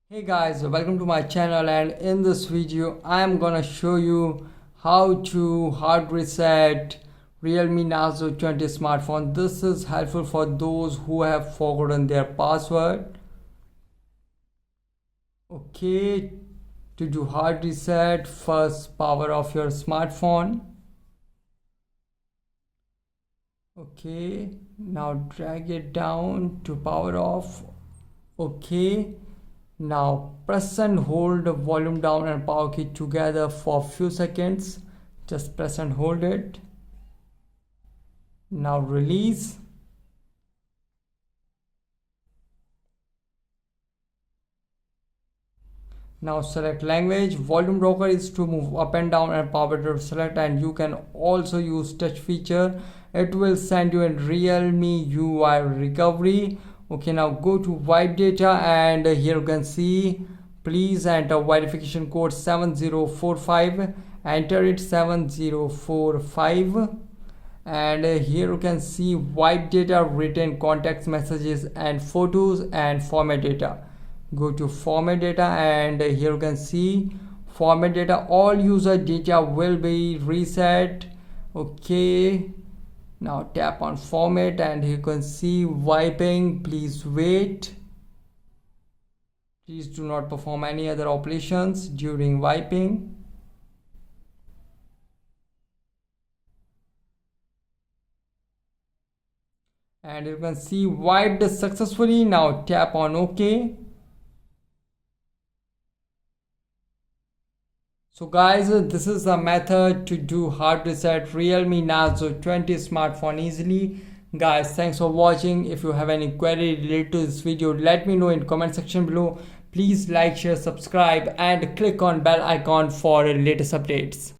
Hey guys, welcome to my channel, and in this video I am gonna show you how to hard reset realme narzo 20 smartphone. This is helpful for those who have forgotten their password. Okay, to do hard reset, first power off your smartphone. Okay, now drag it down to power off. Okay, now press and hold the volume down and power key together for a few seconds. Just press and hold it. Now release. Now select language. Volume rocker is to move up and down, and power to select, and you can also use touch feature. It will send you a realme UI recovery. Okay, now go to wipe data, and here you can see please enter verification code 7045. Enter it 7045, and here you can see wipe data, written contacts, messages and photos, and format data. Go to format data, and here you can see format data, all user data will be reset. Okay, now tap on format, and you can see wiping. Please wait. Please do not perform any other operations during wiping. And you can see wiped successfully. Now tap on OK. So guys, this is the method to do hard reset realme narzo 20 smartphone easily. Guys, thanks for watching. If you have any query related to this video, let me know in comment section below. Please like, share, subscribe and click on bell icon for latest updates.